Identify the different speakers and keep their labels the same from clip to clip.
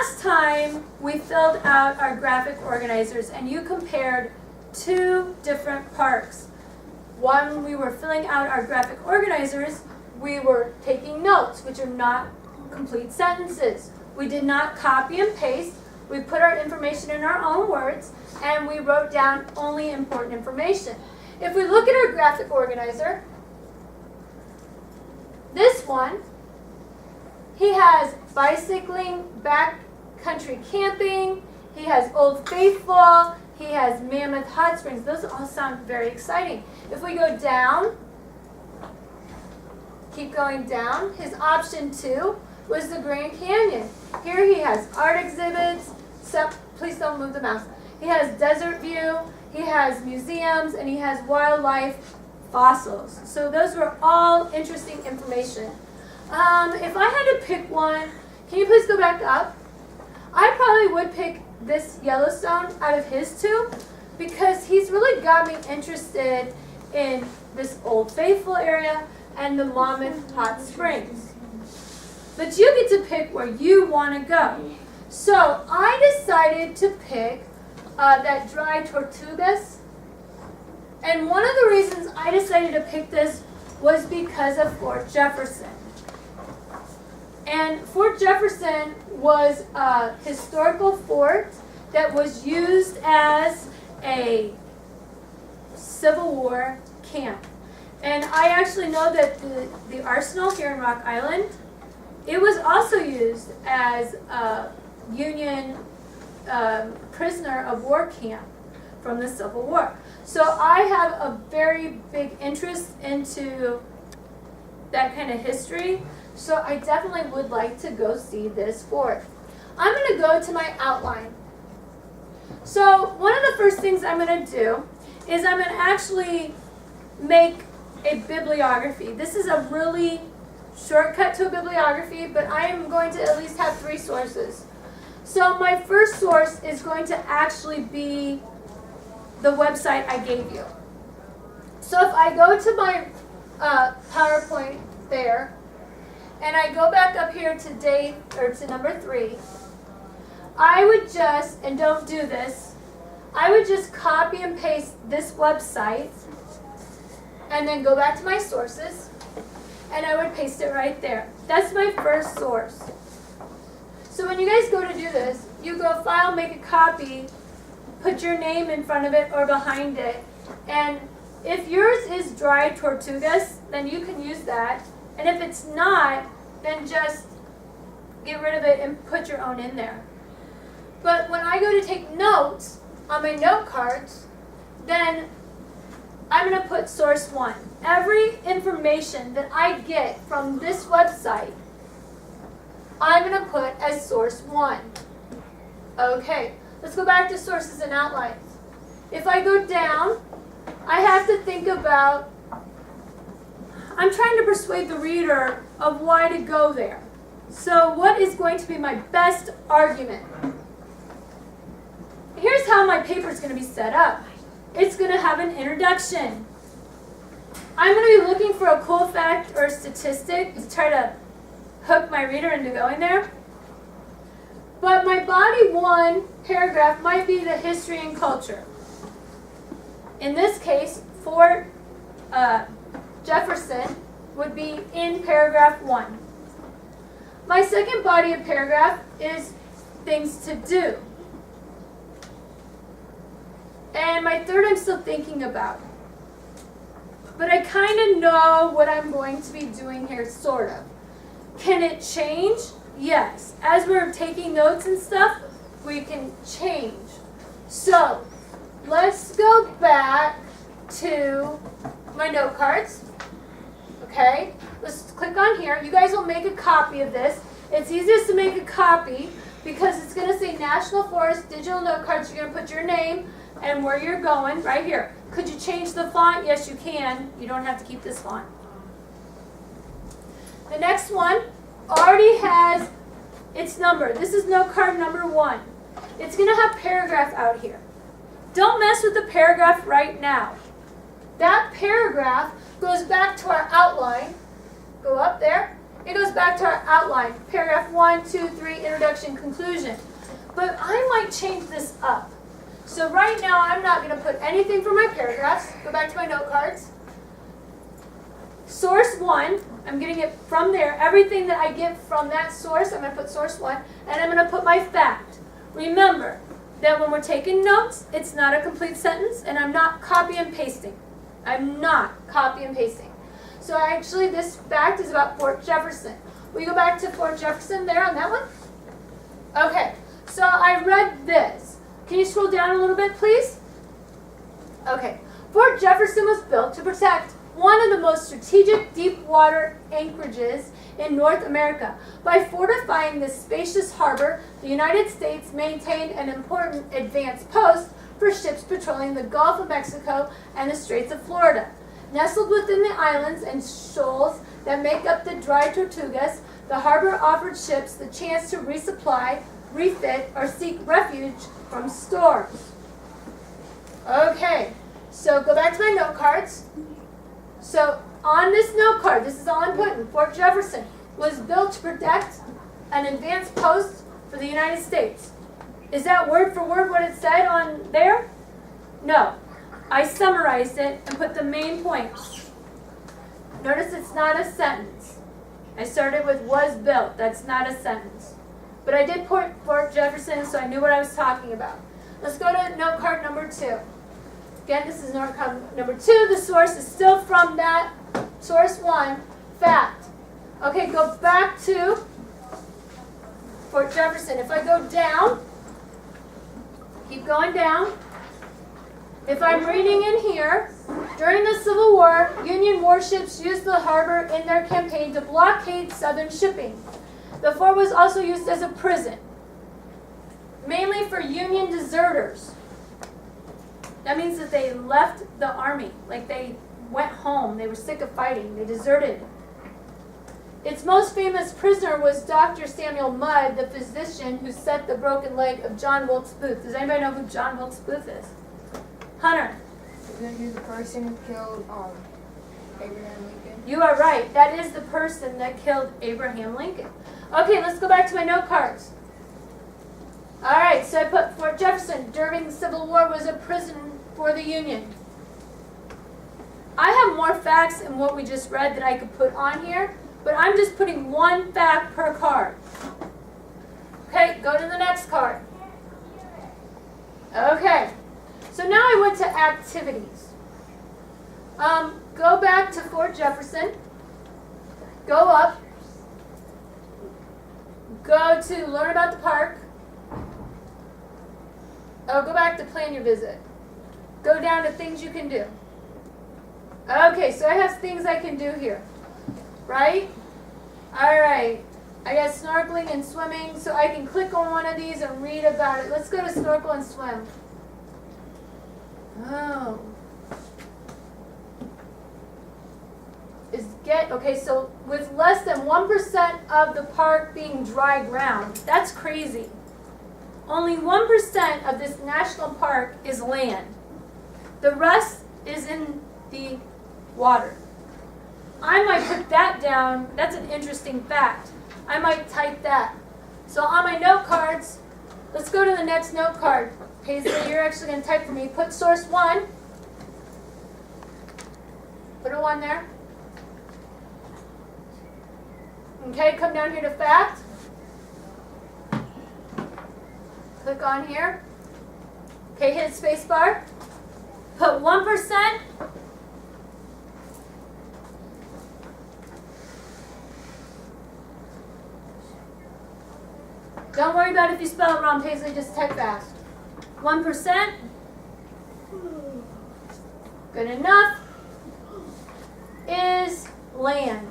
Speaker 1: last time we filled out our graphic organizers and you compared two different parks. One, we were filling out our graphic organizers, we were taking notes, which are not complete sentences. We did not copy and paste. We put our information in our own words, and we wrote down only important information. If we look at our graphic organizer, this one, he has bicycling, backcountry camping, he has Old Faithful, he has Mammoth Hot Springs. Those all sound very exciting. If we go down, keep going down, his option 2 was the Grand Canyon. Here he has art exhibits, please don't move the mouse. He has desert view, he has museums, and he has wildlife fossils. So those were all interesting information. If I had to pick one, can you please go back up? I probably would pick this Yellowstone out of his two because he's really got me interested in this Old Faithful area and the Mammoth Hot Springs. But you get to pick where you want to go. So I decided to pick that Dry Tortugas. And one of the reasons I decided to pick this was because of Fort Jefferson. And Fort Jefferson was a historical fort that was used as a Civil War camp. And I actually know that the arsenal here in Rock Island, it was also used as a Union prisoner of war camp from the Civil War. So I have a very big interest into that kind of history. So I definitely would like to go see this fort. I'm going to go to my outline. So one of the first things I'm going to do is I'm going to actually make a bibliography. This is a really shortcut to a bibliography, but I am going to at least have 3 sources. So my first source is going to actually be the website I gave you. So if I go to my PowerPoint there, and I go back up here to date, or to number 3, I would just, and don't do this, I would just copy and paste this website, and then go back to my sources, and I would paste it right there. That's my first source. So when you guys go to do this, you go File, Make a Copy, put your name in front of it or behind it, and if yours is Dry Tortugas, then you can use that. And if it's not, then just get rid of it and put your own in there. But when I go to take notes on my note cards, then I'm going to put source 1. Every information that I get from this website, I'm going to put as source 1. Okay, let's go back to sources and outlines. If I go down, I have to think about, I'm trying to persuade the reader of why to go there. So what is going to be my best argument? Here's how my paper is going to be set up. It's going to have an introduction. I'm going to be looking for a cool fact or a statistic to try to hook my reader into going there. But my body 1 paragraph might be the history and culture. In this case, Fort Jefferson would be in paragraph 1. My second body of paragraph is things to do. And my third I'm still thinking about. But I kind of know what I'm going to be doing here, sort of. Can it change? Yes. As we're taking notes and stuff, we can change. So, let's go back to my note cards. Okay, let's click on here. You guys will make a copy of this. It's easiest to make a copy because it's going to say National Forest Digital Note Cards. You're going to put your name and where you're going right here. Could you change the font? Yes, you can. You don't have to keep this font. The next one already has its number. This is note card number 1. It's going to have paragraph out here. Don't mess with the paragraph right now. That paragraph goes back to our outline. Go up there. It goes back to our outline, paragraph 1, 2, 3, introduction, conclusion. But I might change this up. So right now, I'm not going to put anything for my paragraphs. Go back to my note cards. Source 1, I'm getting it from there. Everything that I get from that source, I'm going to put source 1, and I'm going to put my fact. Remember that when we're taking notes, it's not a complete sentence, and I'm not copy and pasting. I'm not copy and pasting. So actually, this fact is about Fort Jefferson. Will you go back to Fort Jefferson there on that one? Okay, so I read this. Can you scroll down a little bit, please? Okay, Fort Jefferson was built to protect one of the most strategic deep water anchorages in North America. By fortifying this spacious harbor, the United States maintained an important advanced post for ships patrolling the Gulf of Mexico and the Straits of Florida. Nestled within the islands and shoals that make up the Dry Tortugas, the harbor offered ships the chance to resupply, refit, or seek refuge from storms. Okay, so go back to my note cards. So on this note card, this is all I'm putting, Fort Jefferson was built to protect an advanced post for the United States. Is that word for word what it said on there? No. I summarized it and put the main points. Notice it's not a sentence. I started with was built. That's not a sentence. But I did put Fort Jefferson, so I knew what I was talking about. Let's go to note card number 2. Again, this is note card number 2. The source is still from that source 1, fact. Okay, go back to Fort Jefferson. If I go down, keep going down. If I'm reading in here, during the Civil War, Union warships used the harbor in their campaign to blockade Southern shipping. The fort was also used as a prison, mainly for Union deserters. That means that they left the army, like they went home. They were sick of fighting. They deserted. Its most famous prisoner was Dr. Samuel Mudd, the physician who set the broken leg of John Wilkes Booth. Does anybody know who John Wilkes Booth is? Hunter.
Speaker 2: Isn't he the person who killed Abraham Lincoln?
Speaker 1: You are right. That is the person that killed Abraham Lincoln. Okay, let's go back to my note cards. All right, so I put Fort Jefferson during the Civil War was a prison for the Union. I have more facts in what we just read that I could put on here, but I'm just putting one fact per card. Okay, go to the next card. Okay, so now I went to activities. Go back to Fort Jefferson. Go up. Go to learn about the park. Oh, go back to plan your visit. Go down to things you can do. Okay, so I have things I can do here. Right? All right. I got snorkeling and swimming, so I can click on one of these and read about it. Let's go to snorkel and swim. Oh. Okay, so with less than 1% of the park being dry ground, that's crazy. Only 1% of this national park is land. The rest is in the water. I might put that down. That's an interesting fact. I might type that. So on my note cards, let's go to the next note card. Paisley, you're actually going to type for me. Put source 1. Put a 1 there. Okay, come down here to fact. Click on here. Okay, hit space bar. Put 1%. Don't worry about if you spell it wrong, Paisley, just type fast. 1%. Good enough. Is land.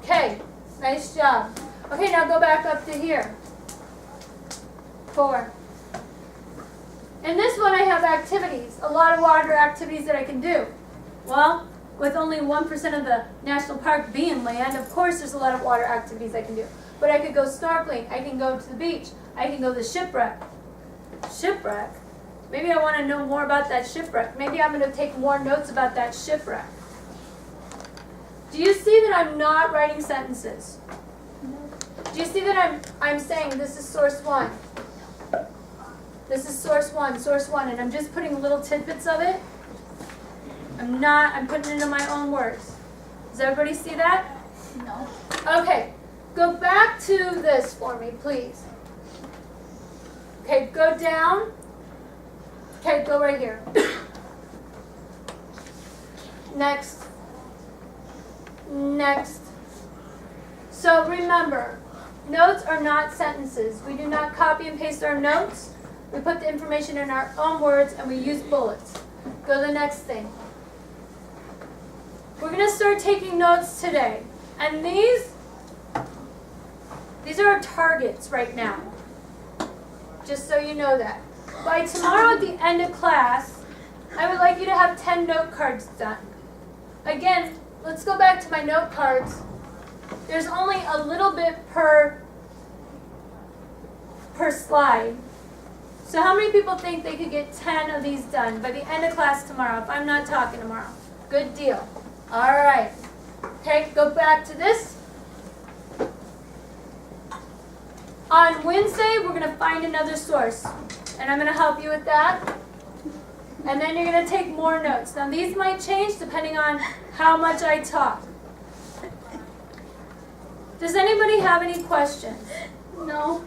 Speaker 1: Okay, nice job. Okay, now go back up to here. 4. In this one I have activities, a lot of water activities that I can do. Well, with only 1% of the national park being land, of course there's a lot of water activities I can do. But I could go snorkeling, I can go to the beach, I can go to the shipwreck. Shipwreck? Maybe I want to know more about that shipwreck. Maybe I'm going to take more notes about that shipwreck. Do you see that I'm not writing sentences? Do you see that I'm saying this is source 1? This is source 1, and I'm just putting little tidbits of it? I'm putting it in my own words. Does everybody see that?
Speaker 3: No.
Speaker 1: Okay, go back to this for me, please. Okay, go down. Okay, go right here. Next. Next. So remember, notes are not sentences. We do not copy and paste our notes. We put the information in our own words and we use bullets. Go to the next thing. We're going to start taking notes today. And these are our targets right now. Just so you know that. By tomorrow at the end of class, I would like you to have 10 note cards done. Again, let's go back to my note cards. There's only a little bit per slide. So how many people think they could get 10 of these done by the end of class tomorrow if I'm not talking tomorrow? Good deal. All right. Okay, go back to this. On Wednesday, we're going to find another source. And I'm going to help you with that. And then you're going to take more notes. Now these might change depending on how much I talk. Does anybody have any questions?
Speaker 3: No.